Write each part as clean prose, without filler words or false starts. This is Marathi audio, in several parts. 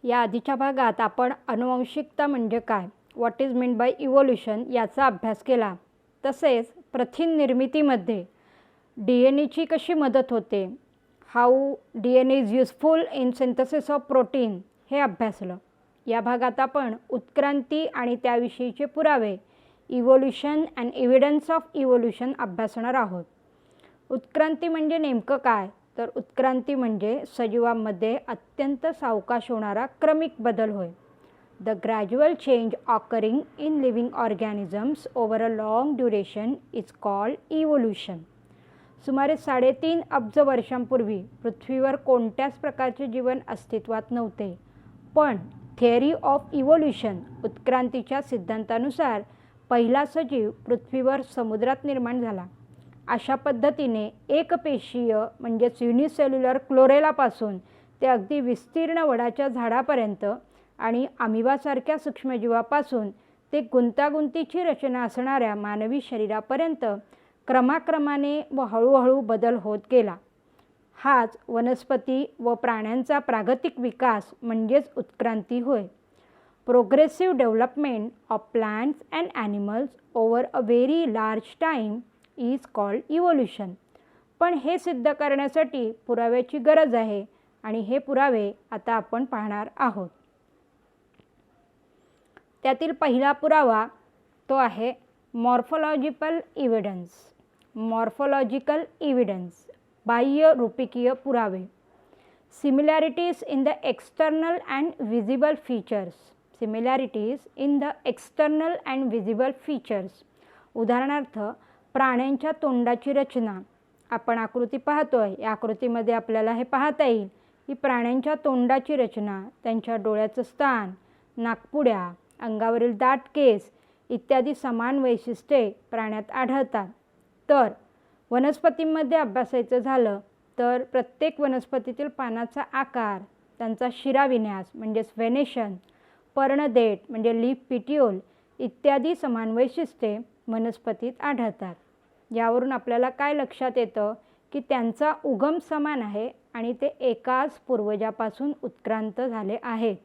या आधीच्या भागात आपण अनुवांशिकता म्हणजे काय, what is mean by evolution याचा अभ्यास केला. तसेच प्रथिन निर्मितीमध्ये DNA कशी मदत होते, how DNA is useful in synthesis of protein हे अभ्यासलं. या भागात आपण उत्क्रांती आणि त्याविषयीचे पुरावे, evolution and evidence of evolution अभ्यासणार आहोत. उत्क्रांती म्हणजे नेमकं काय, तर उत्क्रांती म्हणजे सजीवांमध्ये अत्यंत सावकाश होणारा क्रमिक बदल होय. The gradual change occurring in living organisms over a long duration is called evolution. सुमारे 3.5 अब्ज वर्षांपूर्वी पृथ्वीवर कोणत्याच प्रकारचे जीवन अस्तित्वात नव्हते, पण थिअरी ऑफ इव्होल्यूशन उत्क्रांतीच्या सिद्धांतानुसार पहिला सजीव पृथ्वीवर समुद्रात निर्माण झाला. अशा पद्धतीने एकपेशीय म्हणजेच युनिसेल्युलर क्लोरेलापासून ते अगदी विस्तीर्ण वडाच्या झाडापर्यंत आणि अमिबासारख्या सूक्ष्मजीवापासून ते गुंतागुंतीची रचना असणाऱ्या मानवी शरीरापर्यंत क्रमाक्रमाने व हळूहळू बदल होत गेला. हाच वनस्पती व प्राण्यांचा प्रागतिक विकास म्हणजेच उत्क्रांती होय. Progressive development of plants and animals over a very large time is called evolution. पण हे सिद्ध करण्यासाठी पुराव्याची गरज आहे आणि हे पुरावे आता आपण पाहणार आहोत. त्यातील पहिला पुरावा तो आहे मॉर्फोलॉजिकल इव्हिडन्स. मॉर्फोलॉजिकल इव्हिडन्स बाह्य रूपिकीय पुरावे. Similarities in the external and visible features. Similarities in the external and visible features. उदाहरणार्थ प्राण्यांच्या तोंडाची रचना आपण आकृती पाहतोय. या आकृतीमध्ये आपल्याला हे पाहता येईल की प्राण्यांच्या तोंडाची रचना, त्यांच्या डोळ्याचं स्थान, नाकपुड्या, अंगावरील दाट केस इत्यादी समान वैशिष्ट्ये प्राण्यात आढळतात. तर वनस्पतींमध्ये अभ्यासायचं झालं तर प्रत्येक वनस्पतीतील पानाचा आकार, त्यांचा शिराविन्यास म्हणजेच व्हेनेशन, पर्णदेठ म्हणजे लीफ पिटिओल इत्यादी समान वैशिष्ट्ये वनस्पतीत आढळतात. यावरून आपल्याला काय लक्षात येतं की त्यांचा उगम समान आहे आणि ते एकाच पूर्वजापासून उत्क्रांत झाले आहेत.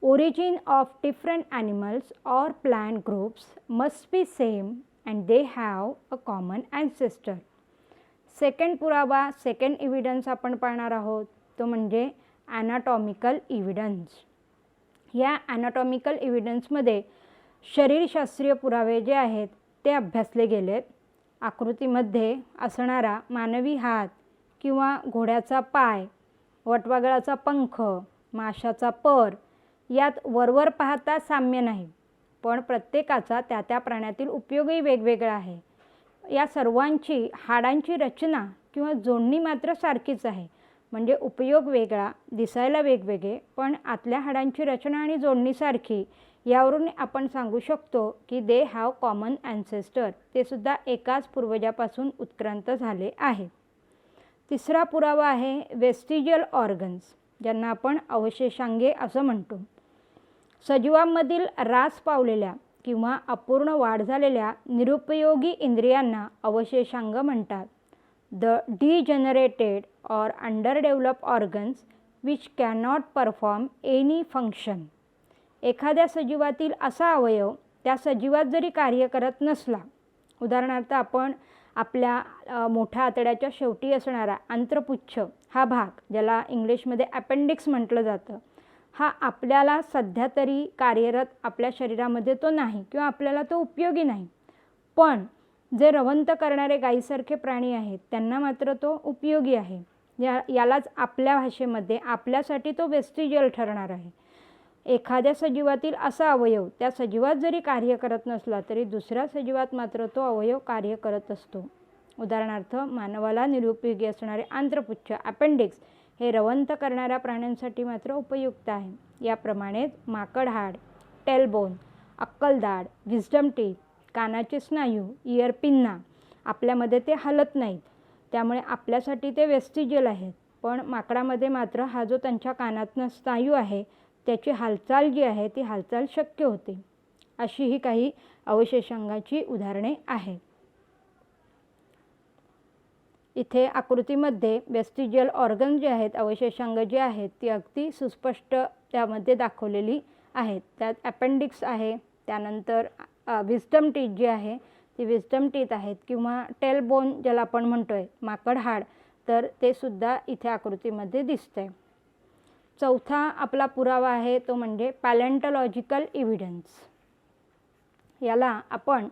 Origin of different animals or plant groups must be same and they have a common ancestor. Second पुरावा, सेकंड इव्हिडन्स आपण पाहणार आहोत तो म्हणजे ॲनाटॉमिकल इव्हिडन्स. या ॲनाटॉमिकल इव्हिडन्समध्ये शरीरशास्त्रीय पुरावे जे आहेत ते अभ्यासले गेलेत. आकृतीमध्ये असणारा मानवी हात किंवा घोड्याचा पाय, वटवाघळाचा पंख, माशाचा पर यात वरवर पाहता साम्य नाही, पण प्रत्येकाचा त्या त्या प्राण्यातील उपयोगही वेगवेगळा आहे. या सर्वांची हाडांची रचना किंवा जोडणी मात्र सारखीच आहे. म्हणजे उपयोग वेगळा, दिसायला वेगवेगळे, पण आतल्या हाडांची रचना आणि जोडणी सारखी. यावरून आपण सांगू शकतो की दे हॅव कॉमन ॲन्सेस्टर. ते सुद्धा एकाच पूर्वजापासून उत्क्रांत झाले आहे. तिसरा पुरावा आहे वेस्टिजियल ऑर्गन्स, ज्यांना आपण अवशेषांगे असं म्हणतो. सजीवांमधील ऱ्हास पावलेल्या किंवा अपूर्ण वाढ झालेल्या निरुपयोगी इंद्रियांना अवशेषांग म्हणतात. The degenerated or underdevelop organs which cannot perform any function. एखाद्या सजीवातील असा अवयव त्या सजीवात जरी कार्य करत नसला, उदाहरणार्थ आपण आपल्या मोठ्या आतड्याच्या शेवटी असणारा आंत्रपुच्छ हा भाग, ज्याला इंग्लिशमध्ये अपेंडिक्स म्हटलं जातं, हा आपल्याला सध्या तरी कार्यरत आपल्या शरीरामध्ये तो नाही किंवा आपल्याला तो उपयोगी नाही. पण जे रवंथ करणारे गायीसारखे प्राणी आहेत त्यांना मात्र तो उपयोगी आहे. यालाच आपल्या भाषेमध्ये आपल्यासाठी तो वेस्टिजियल ठरणार आहे. एखाद्या सजीवातील असा अवयव त्या सजीवात जरी कार्य करत नसला तरी दुसऱ्या सजीवात मात्र तो अवयव कार्य करत असतो. उदाहरणार्थ मानवाला निरुपयोगी असणारे आंत्रपुच्छ अपेंडिक्स हे रवंथ करणाऱ्या प्राण्यांसाठी मात्र उपयुक्त आहे. याप्रमाणेच माकडहाड, टेलबोन, अक्कलदाढ, विस्डम टीथ, कानाचे स्नायू, इयर पिन्ना आपल्यामध्ये ते हलत नाहीत, त्यामुळे आपल्यासाठी ते वेस्टिजियल आहेत. पण माकडामध्ये मात्र हा जो त्यांच्या कानातनं स्नायू आहे त्याची हालचाल जी आहे ती हालचाल शक्य होते. अशी ही काही अवशेषांगाची उदाहरणे आहेत. इथे आकृतीमध्ये वेस्टिजियल ऑर्गन जे आहेत, अवशेषांग जे आहेत, ती अगदी सुस्पष्ट त्यामध्ये दाखवलेली आहेत. त्यात अपेंडिक्स आहे, त्यानंतर विस्डम टीथ जी आहे ती विस्डम टीथ आहेत, किंवा टेल बोन ज्याला आपण म्हणतोय माकड हाड, तर ते सुद्धा इथे आकृतीमध्ये दिसतंय. चौथा आपला पुरावा आहे तो म्हणजे पॅलेंटॉलॉजिकल इव्हिडन्स. याला आपण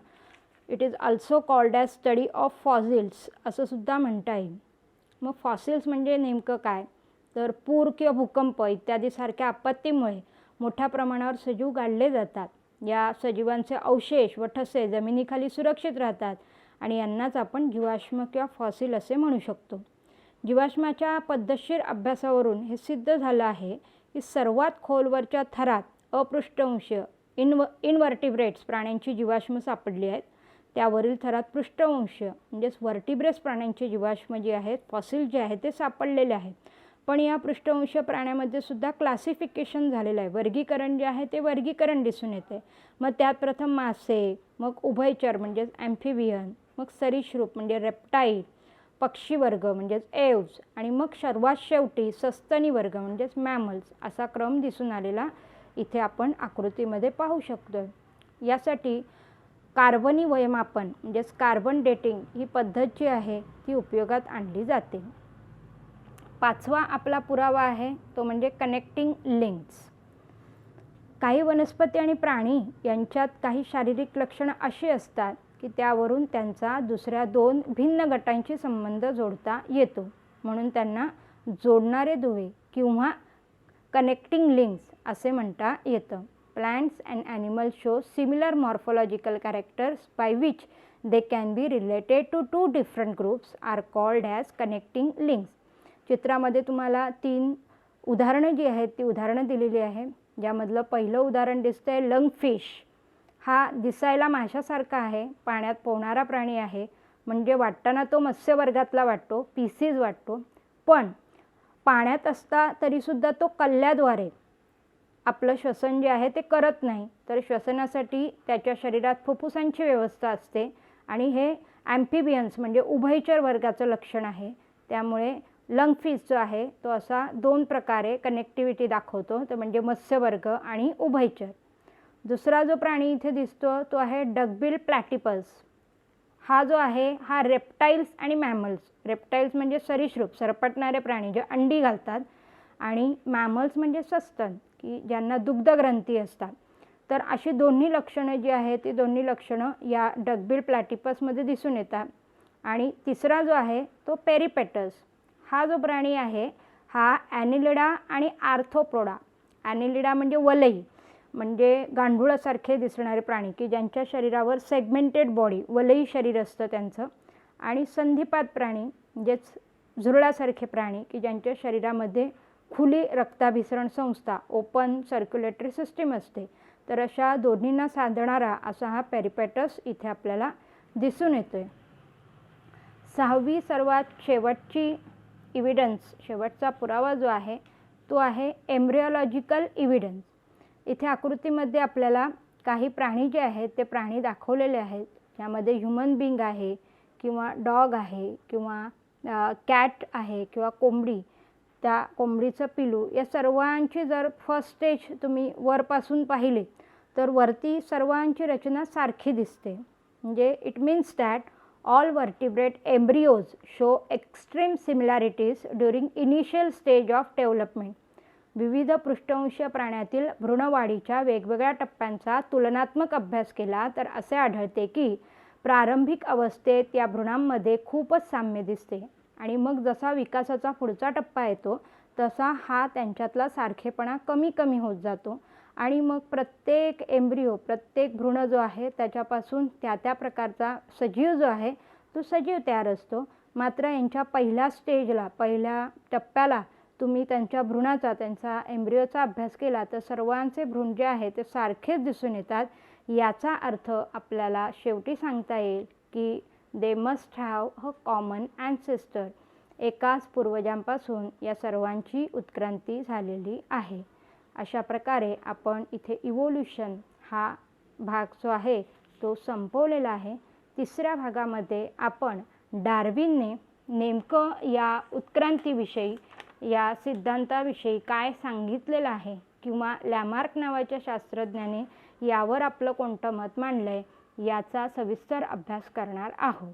it is also called as study of fossils असं सुद्धा म्हणता येईल. मग फॉसिल्स म्हणजे नेमकं काय, तर पूर किंवा भूकंप इत्यादी सारख्या आपत्तीमुळे मोठ्या प्रमाणावर सजीव गाडले जातात. या सजीवांचे अवशेष व ठसे जमिनीखाली सुरक्षित राहतात आणि यांनाच आपण जीवाश्म किंवा फॉसिल असे म्हणू शकतो. जीवाश्माच्या पद्धतशीर अभ्यासावरून हे सिद्ध झालं आहे की सर्वात खोलवरच्या थरात अपृष्ठवंशीय इनव्हर्टिब्रेट्स प्राण्यांची जीवाश्म सापडली आहेत. त्यावरील थरात पृष्ठवंशीय म्हणजेच व्हर्टिब्रेस प्राण्यांची जीवाश्म जी आहेत, फॉसिल जे आहेत ते सापडलेले आहेत. पण या पृष्ठवंशीय प्राण्यामध्ये सुद्धा क्लासिफिकेशन झालेलं आहे, वर्गीकरण जे आहे ते वर्गीकरण दिसून येते. मग त्यात प्रथम मासे, मग उभयचर म्हणजेच ॲम्फिबियन, मग सरीसृप म्हणजे रेप्टाईल, पक्षी वर्ग म्हणजेच एव्ज, आणि मग सर्वात शेवटी सस्तनी वर्ग म्हणजेच मॅमल्स असा क्रम दिसून आलेला इथे आपण आकृतीमध्ये पाहू शकतो. यासाठी कार्बनी वयमापन म्हणजेच कार्बन डेटिंग ही पद्धत जी आहे ती उपयोगात आणली जाते. पाचवा आपला पुरावा आहे तो म्हणजे कनेक्टिंग लिंक्स. काही वनस्पती आणि प्राणी यांच्यात काही शारीरिक लक्षणं अशी असतात की त्यावरून त्यांचा दुसऱ्या दोन भिन्न गटांशी संबंध जोडता येतो, म्हणून त्यांना जोडणारे दुवे किंवा कनेक्टिंग लिंक्स असे म्हणता येतं. Plants and animals show similar morphological characters by which they can be related to two different groups are called as connecting links. चित्रामध्ये तुम्हाला 3 उदाहरणं जी आहेत ती उदाहरणं दिलेली आहे. ज्यामधलं पहिलं उदाहरण दिसतंय लंगफिश. हा दिसायला माशासारखा आहे, पाण्यात पोहणारा प्राणी आहे, म्हणजे वाटताना तो मत्स्यवर्गातला वाटतो, पीसीज वाटतो, पण पाण्यात असता तरीसुद्धा तो कल्ल्याद्वारे आपलं श्वसन जे आहे ते करत नाही. तर श्वसनासाठी त्याच्या शरीरात फुफ्फुसांची व्यवस्था असते आणि हे ॲम्फिबियन्स म्हणजे उभयचर वर्गाचं लक्षण आहे. त्यामुळे लंगफिश जो आहे तो असा 2 प्रकारे कनेक्टिव्हिटी दाखवतो, तो म्हणजे मत्स्यवर्ग आणि उभयचर. दुसरा जो प्राणी इथे दिसतो तो आहे डकबिल प्लॅटिपस. हा जो आहे हा रेप्टाईल्स आणि मॅमल्स, रेप्टाईल्स म्हणजे सरीसृप सरपटणारे प्राणी जे अंडी घालतात, आणि मॅमल्स म्हणजे सस्तन की ज्यांना दुग्धग्रंथी असतात. तर अशी दोन्ही लक्षणं जी आहेत ती दोन्ही लक्षणं या डकबिल प्लॅटिपसमध्ये दिसून येतात. आणि तिसरा जो आहे तो पेरिपेटस. हा जो प्राणी आहे हा ॲनिलिडा आणि आर्थ्रोपोडा. ॲनिलिडा म्हणजे वलई, म्हणजे गांडुळासारखे दिसणारे प्राणी की ज्यांच्या शरीरावर सेगमेंटेड बॉडी वलई शरीर असतं त्यांचं. आणि संधिपात प्राणी म्हणजेच झुरळासारखे प्राणी की ज्यांच्या शरीरामध्ये खुली रक्ताभिसरण संस्था ओपन सर्क्युलेटरी सिस्टीम असते. तर अशा दोन्हींना साधणारा असा हा पेरिपेटस इथे आपल्याला दिसून येतोय. 6वी सर्वात शेवटची इव्हिडन्स, शेवटचा पुरावा जो आहे तो आहे एम्ब्रिओलॉजिकल इव्हिडन्स. इथे आकृतीमध्ये आपल्याला काही प्राणी जे आहेत ते प्राणी दाखवलेले आहेत. यामध्ये ह्युमन बीइंग आहे किंवा डॉग आहे किंवा कॅट आहे किंवा कोंबडी, त्या कोंबडीचं पिलू, या सर्वांची जर फर्स्ट स्टेज तुम्ही वरपासून पाहिली तर वरती सर्वांची रचना सारखी दिसते. म्हणजे it means that all vertebrate embryos show extreme similarities during initial stage of development. विविध पृष्ठवंशीय प्राण्यातील भ्रूणवाढीच्या वेगवेगळ्या टप्प्यांचा तुलनात्मक अभ्यास केला तर असे आढळते की प्रारंभिक अवस्थेत या भ्रूणांमध्ये खूपच साम्य दिसते आणि मग जसा विकासाचा पुढचा टप्पा येतो तसा हा त्यांच्यातला सारखेपणा कमी कमी होत जातो आणि मग प्रत्येक एम्ब्रिओ, प्रत्येक भ्रूण जो आहे त्याच्यापासून त्या त्या प्रकारचा सजीव जो आहे तो सजीव तयार असतो. मात्र यांच्या पहिल्या स्टेजला, पहिल्या टप्प्याला तुम्ही त्यांच्या भ्रूणाचा, त्यांचा एम्ब्रिओचा अभ्यास केला तर सर्वांचे भ्रूण जे आहे ते सारखेच दिसून येतात. याचा अर्थ आपल्याला शेवटी सांगता येईल की they must have a common ancestor. एकाच पूर्वजांपासून या सर्वांची उत्क्रांती झालेली आहे. अशा प्रकारे आपण इथे इव्होल्यूशन हा भाग जो आहे तो संपवलेला आहे. तिसऱ्या भागामध्ये आपण डार्विनने नेमकं या उत्क्रांतीविषयी, या सिद्धांताविषयी काय सांगितलेलं आहे किंवा लॅमार्क नावाच्या शास्त्रज्ञाने यावर आपलं कोणतं मत मांडलं आहे याचा सविस्तर अभ्यास करणार आहोत.